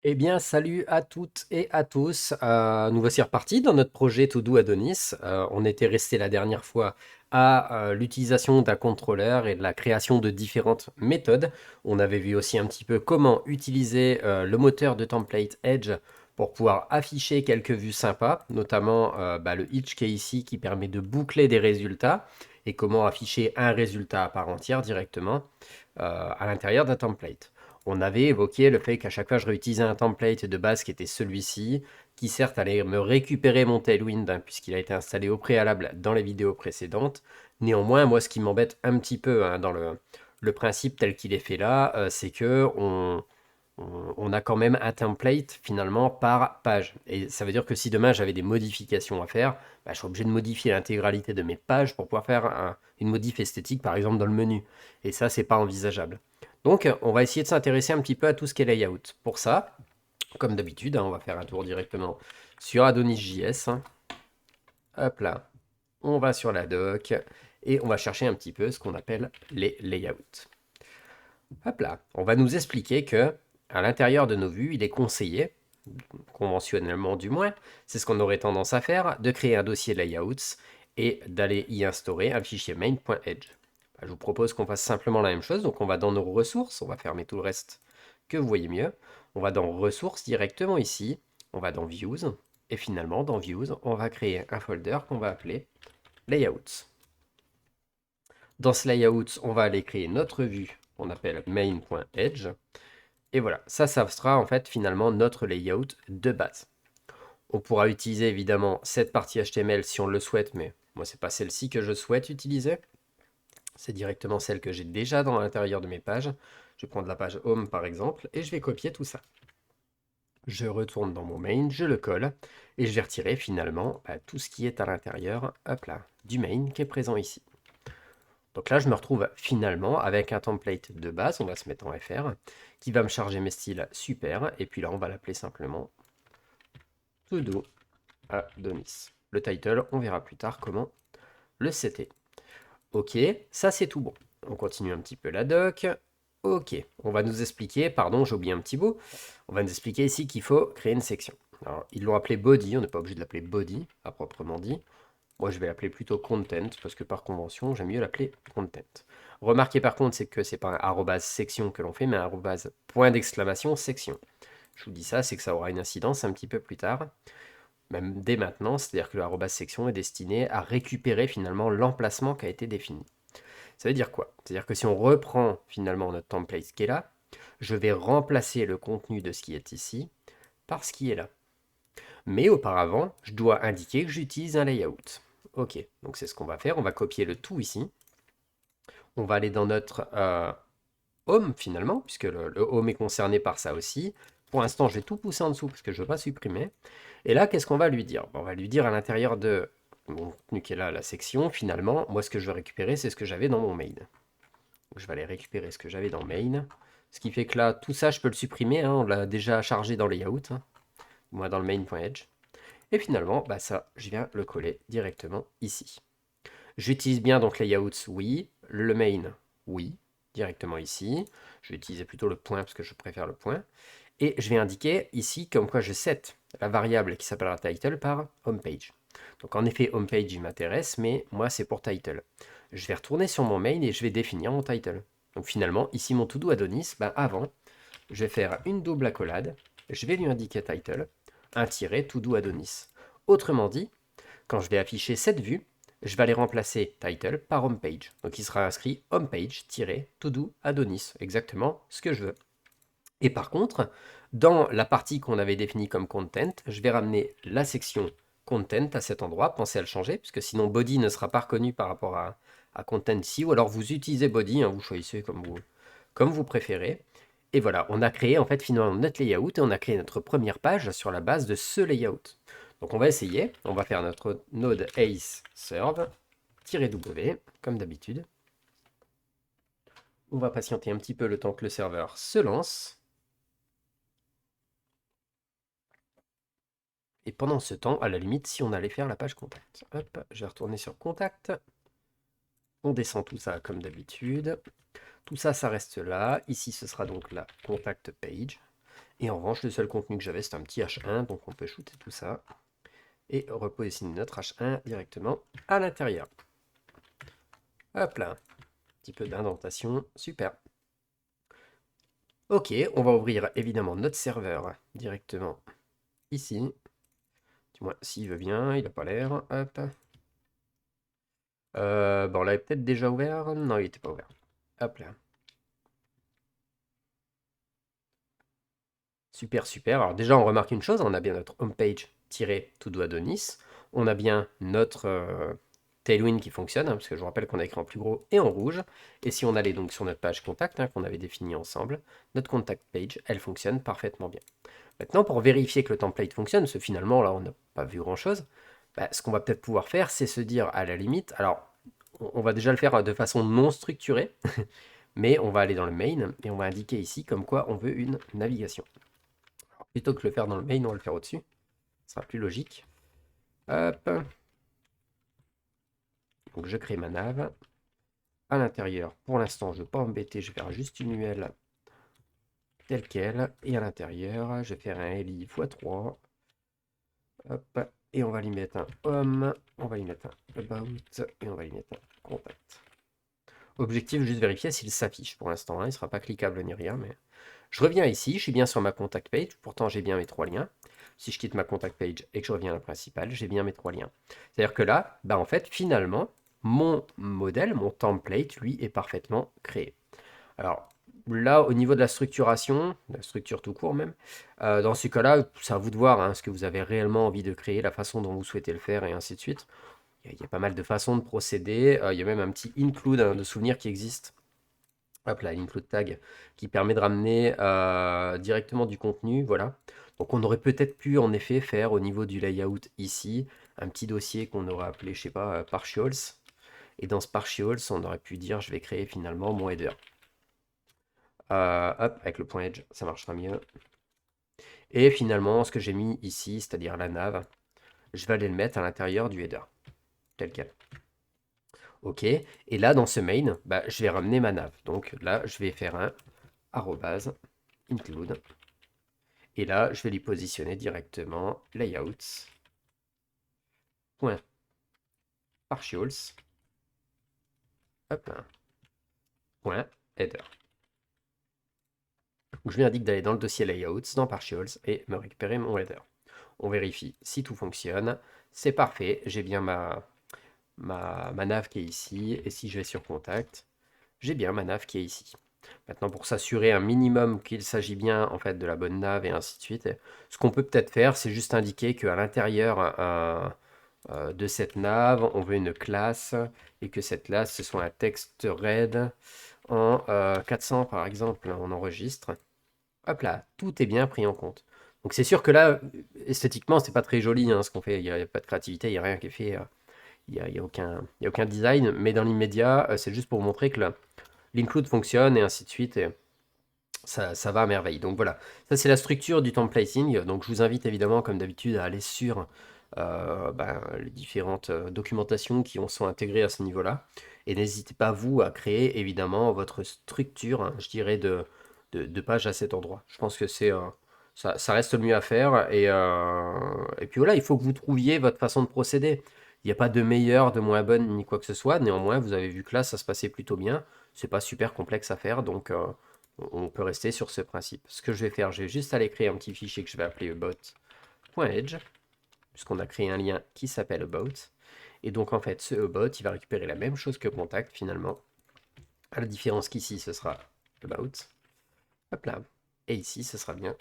Eh bien, salut à toutes et à tous. Nous voici repartis dans notre projet To-Do Adonis. On était resté la dernière fois à l'utilisation d'un contrôleur et de la création de différentes méthodes. On avait vu aussi un petit peu comment utiliser le moteur de template Edge pour pouvoir afficher quelques vues sympas, notamment le Hitch qui est ici qui permet de boucler des résultats et comment afficher un résultat à part entière directement à l'intérieur d'un template. On avait évoqué le fait qu'à chaque fois je réutilisais un template de base qui était celui-ci, qui certes allait me récupérer mon Tailwind, hein, puisqu'il a été installé au préalable dans les vidéos précédentes. Néanmoins, moi ce qui m'embête un petit peu dans le principe tel qu'il est fait là, c'est que on a quand même un template finalement par page. Et ça veut dire que si demain j'avais des modifications à faire, je suis obligé de modifier l'intégralité de mes pages pour pouvoir faire une modif esthétique par exemple dans le menu. Et ça, c'est pas envisageable. Donc, on va essayer de s'intéresser un petit peu à tout ce qui est layout. Pour ça, comme d'habitude, hein, on va faire un tour directement sur Adonis.js. Hop là, on va sur la doc et on va chercher un petit peu ce qu'on appelle les layouts. Hop là, on va nous expliquer que à l'intérieur de nos vues, il est conseillé, conventionnellement du moins, c'est ce qu'on aurait tendance à faire, de créer un dossier layouts et d'aller y instaurer un fichier main.edge. Je vous propose qu'on fasse simplement la même chose, donc on va dans nos ressources, on va fermer tout le reste que vous voyez mieux, on va dans ressources directement ici, on va dans views, et finalement dans views, on va créer un folder qu'on va appeler layouts. Dans ce layout, on va aller créer notre vue qu'on appelle main.edge, et voilà, ça sera en fait finalement notre layout de base. On pourra utiliser évidemment cette partie HTML si on le souhaite, mais moi c'est pas celle-ci que je souhaite utiliser. C'est directement celle que j'ai déjà dans l'intérieur de mes pages. Je vais prendre la page Home par exemple, et je vais copier tout ça. Je retourne dans mon main, je le colle, et je vais retirer finalement tout ce qui est à l'intérieur, hop là, du main qui est présent ici. Donc là, je me retrouve finalement avec un template de base, on va se mettre en FR, qui va me charger mes styles super, et puis là, on va l'appeler simplement To-Do Adonis. Le title, on verra plus tard comment le setter. Ok, ça c'est tout bon. On continue un petit peu la doc. Ok, on va nous expliquer, pardon, j'ai oublié un petit bout. On va nous expliquer ici qu'il faut créer une section. Alors, ils l'ont appelé body, on n'est pas obligé de l'appeler body, à proprement dit. Moi, je vais l'appeler plutôt content, parce que par convention, j'aime mieux l'appeler content. Remarquez par contre, c'est que c'est pas un arrobase section que l'on fait, mais un arrobase point d'exclamation section. Je vous dis ça, c'est que ça aura une incidence un petit peu plus tard, même dès maintenant, c'est-à-dire que l'arrobase section est destiné à récupérer finalement l'emplacement qui a été défini. Ça veut dire quoi? C'est-à-dire que si on reprend finalement notre template qui est là, je vais remplacer le contenu de ce qui est ici par ce qui est là. Mais auparavant, je dois indiquer que j'utilise un layout. Ok, donc c'est ce qu'on va faire. On va copier le tout ici. On va aller dans notre home finalement, puisque le home est concerné par ça aussi. Pour l'instant, je vais tout pousser en dessous parce que je ne veux pas supprimer. Et là, qu'est-ce qu'on va lui dire? On va lui dire à l'intérieur de mon contenu qui est là, la section, finalement, moi ce que je veux récupérer, c'est ce que j'avais dans mon main. Donc, je vais aller récupérer ce que j'avais dans main. Ce qui fait que là, tout ça, je peux le supprimer, hein, on l'a déjà chargé dans layout, hein, moi dans le main.edge. Et finalement, ça, je viens le coller directement ici. J'utilise bien donc layouts, oui. Le main, oui, directement ici. Je vais utiliser plutôt le point parce que je préfère le point. Et je vais indiquer ici comme quoi je set la variable qui s'appellera title par homepage. Donc en effet, homepage il m'intéresse, mais moi c'est pour title. Je vais retourner sur mon mail et je vais définir mon title. Donc finalement, ici mon to-do Adonis, avant, je vais faire une double accolade, je vais lui indiquer title, un tiret to-do Adonis. Autrement dit, quand je vais afficher cette vue, je vais aller remplacer title par homepage. Donc il sera inscrit homepage-to-do Adonis, exactement ce que je veux. Et par contre, dans la partie qu'on avait définie comme content, je vais ramener la section content à cet endroit. Pensez à le changer, puisque sinon body ne sera pas reconnu par rapport à content ici. Ou alors vous utilisez body, hein, vous choisissez comme vous préférez. Et voilà, on a créé en fait finalement notre layout et on a créé notre première page sur la base de ce layout. Donc on va essayer, on va faire notre node ace serve-w, comme d'habitude. On va patienter un petit peu le temps que le serveur se lance. Et pendant ce temps, à la limite, si on allait faire la page contact. Hop, je vais retourner sur contact. On descend tout ça comme d'habitude. Tout ça, ça reste là. Ici, ce sera donc la contact page. Et en revanche, le seul contenu que j'avais, c'était un petit H1, donc on peut shooter tout ça et repositionner notre H1 directement à l'intérieur. Hop là, un petit peu d'indentation, super. Ok, on va ouvrir évidemment notre serveur directement ici. Du moins, s'il veut bien, il n'a pas l'air. Hop. Bon, on l'avait peut-être déjà ouvert. Non, il n'était pas ouvert. Hop là. Super, super. Alors déjà, on remarque une chose, on a bien notre homepage-todo Adonis. On a bien notre Tailwind qui fonctionne, hein, parce que je vous rappelle qu'on a écrit en plus gros et en rouge. Et si on allait donc sur notre page contact, hein, qu'on avait définie ensemble, notre contact page, elle fonctionne parfaitement bien. Maintenant, pour vérifier que le template fonctionne, parce que finalement, là, on n'a pas vu grand-chose, bah, ce qu'on va peut-être pouvoir faire, c'est se dire, à la limite, alors, on va déjà le faire de façon non structurée, mais on va aller dans le main, et on va indiquer ici comme quoi on veut une navigation. Alors, plutôt que le faire dans le main, on va le faire au-dessus. Ce sera plus logique. Hop. Donc, je crée ma nav. À l'intérieur, pour l'instant, je ne vais pas embêter, je vais faire juste une UL telle quelle. Et à l'intérieur, je vais faire un LI x3. Hop, et on va lui mettre un home, on va lui mettre un about, et on va lui mettre un contact. Objectif, juste vérifier s'il s'affiche pour l'instant, hein, il ne sera pas cliquable ni rien, mais... Je reviens ici, je suis bien sur ma contact page, pourtant j'ai bien mes 3 liens. Si je quitte ma contact page et que je reviens à la principale, j'ai bien mes 3 liens. C'est-à-dire que là, bah en fait, finalement, mon modèle, mon template, lui, est parfaitement créé. Alors là, au niveau de la structuration, la structure tout court même, dans ce cas-là, c'est à vous de voir hein, ce que vous avez réellement envie de créer, la façon dont vous souhaitez le faire et ainsi de suite. Il y a pas mal de façons de procéder. Il y a même un petit include hein, de souvenirs qui existe. Hop là, include tag qui permet de ramener directement du contenu. Voilà. Donc on aurait peut-être pu en effet faire au niveau du layout ici un petit dossier qu'on aurait appelé, je sais pas, partials. Et dans ce partials, on aurait pu dire je vais créer finalement mon header. Hop, avec le point edge, ça marchera mieux. Et finalement, ce que j'ai mis ici, c'est-à-dire la nav, je vais aller le mettre à l'intérieur du header, tel quel. Ok, et là, dans ce main, bah, je vais ramener ma nav. Donc là, je vais faire un arrobase include. Et là, je vais lui positionner directement layouts, point partials, hop là, point header. Donc je lui indique d'aller dans le dossier layouts, dans partials, et me récupérer mon header. On vérifie si tout fonctionne. C'est parfait, j'ai bien ma nav qui est ici. Et si je vais sur contact, j'ai bien ma nav qui est ici. Maintenant, pour s'assurer un minimum qu'il s'agit bien en fait de la bonne nav et ainsi de suite, ce qu'on peut peut-être faire, c'est juste indiquer qu'à l'intérieur de cette nav, on veut une classe et que cette classe, ce soit un texte red en 400 par exemple, on enregistre. Hop là, tout est bien pris en compte. Donc c'est sûr que là, esthétiquement, c'est pas très joli hein, ce qu'on fait. Il n'y a, pas de créativité, il n'y a rien qui est fait. Il y a aucun design, mais dans l'immédiat, c'est juste pour vous montrer que l'include fonctionne et ainsi de suite. Et ça va à merveille. Donc voilà, ça c'est la structure du templating. Donc je vous invite évidemment, comme d'habitude, à aller sur les différentes documentations qui sont intégrées à ce niveau-là. Et n'hésitez pas, vous, à créer évidemment votre structure, hein, je dirais, de page à cet endroit. Je pense que ça reste le mieux à faire. Et puis voilà, il faut que vous trouviez votre façon de procéder. Il n'y a pas de meilleure, de moins bonne, ni quoi que ce soit. Néanmoins, vous avez vu que là, ça se passait plutôt bien. C'est pas super complexe à faire, donc on peut rester sur ce principe. Ce que je vais faire, je vais juste aller créer un petit fichier que je vais appeler about.edge, puisqu'on a créé un lien qui s'appelle about. Et donc en fait, ce about, il va récupérer la même chose que contact finalement. À la différence qu'ici, ce sera about. Hop là. Et ici, ce sera bien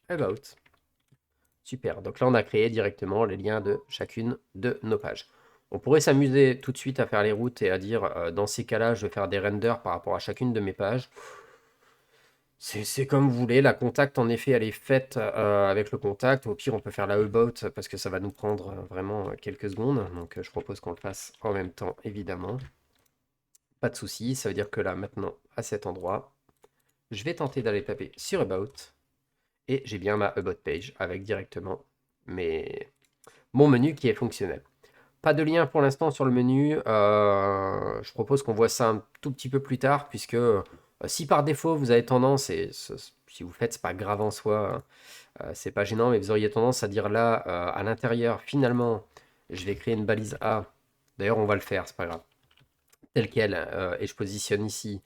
about. Super. Donc là, on a créé directement les liens de chacune de nos pages. On pourrait s'amuser tout de suite à faire les routes et à dire, dans ces cas-là, je vais faire des renders par rapport à chacune de mes pages. C'est comme vous voulez. La contact, en effet, elle est faite avec le contact. Au pire, on peut faire la about parce que ça va nous prendre vraiment quelques secondes. Donc, je propose qu'on le fasse en même temps, évidemment. Pas de souci. Ça veut dire que là, maintenant, à cet endroit, je vais tenter d'aller taper sur about. Et j'ai bien ma about page avec directement mon menu qui est fonctionnel. Pas de lien pour l'instant sur le menu. Je propose qu'on voit ça un tout petit peu plus tard, puisque si par défaut vous avez tendance, et si vous faites, c'est pas grave en soi, hein. C'est pas gênant, mais vous auriez tendance à dire là, à l'intérieur, finalement, je vais créer une balise A. D'ailleurs, on va le faire, c'est pas grave. Tel quel, et je positionne ici.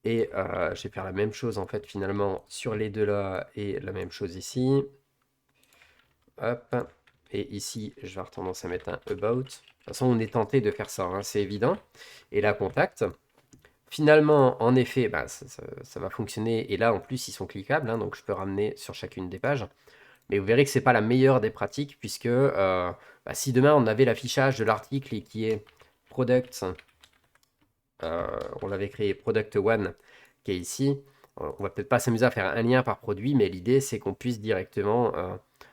Et je vais faire la même chose en fait finalement sur les deux là et la même chose ici. Hop. Et ici, je vais avoir tendance à mettre un about. De toute façon, on est tenté de faire ça, hein, c'est évident. Et là, contact. Finalement, en effet, bah, ça va fonctionner. Et là, en plus, ils sont cliquables, hein, donc je peux ramener sur chacune des pages. Mais vous verrez que c'est pas la meilleure des pratiques, puisque bah, si demain on avait l'affichage de l'article et qui est product, on l'avait créé product one, qui est ici, on va peut-être pas s'amuser à faire un lien par produit, mais l'idée c'est qu'on puisse directement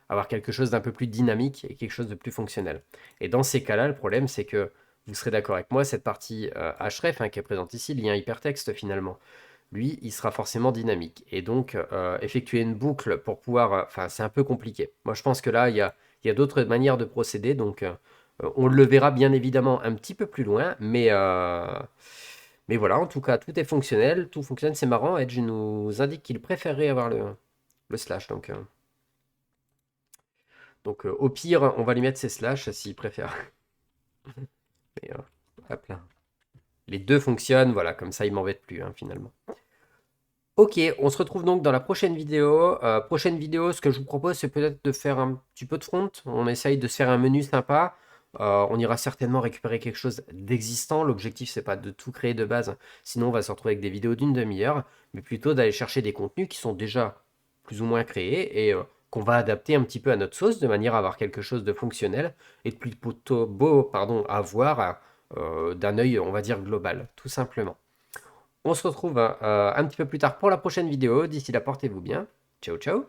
avoir quelque chose d'un peu plus dynamique et quelque chose de plus fonctionnel. Et dans ces cas-là, le problème c'est que vous serez d'accord avec moi, cette partie href qui est présente ici, lien hypertexte finalement, lui, il sera forcément dynamique. Et donc, effectuer une boucle pour pouvoir... Enfin, c'est un peu compliqué. Moi, je pense que là, il y a d'autres manières de procéder. Donc, on le verra bien évidemment un petit peu plus loin. Mais voilà, en tout cas, tout est fonctionnel. Tout fonctionne. C'est marrant. Edge nous indique qu'il préférerait avoir le slash. Donc, au pire, on va lui mettre ses slash s'il préfère. Mais, hop là. Les deux fonctionnent. Voilà, comme ça, il m'embête plus, hein, finalement. Ok, on se retrouve donc dans la prochaine vidéo. Prochaine vidéo, ce que je vous propose, c'est peut-être de faire un petit peu de front. On essaye de se faire un menu sympa. On ira certainement récupérer quelque chose d'existant. L'objectif, c'est pas de tout créer de base, sinon on va se retrouver avec des vidéos d'une demi-heure, mais plutôt d'aller chercher des contenus qui sont déjà plus ou moins créés et qu'on va adapter un petit peu à notre sauce, de manière à avoir quelque chose de fonctionnel et de plutôt beau, pardon, à voir d'un œil, on va dire, global, tout simplement. On se retrouve un petit peu plus tard pour la prochaine vidéo. D'ici là, portez-vous bien. Ciao, ciao.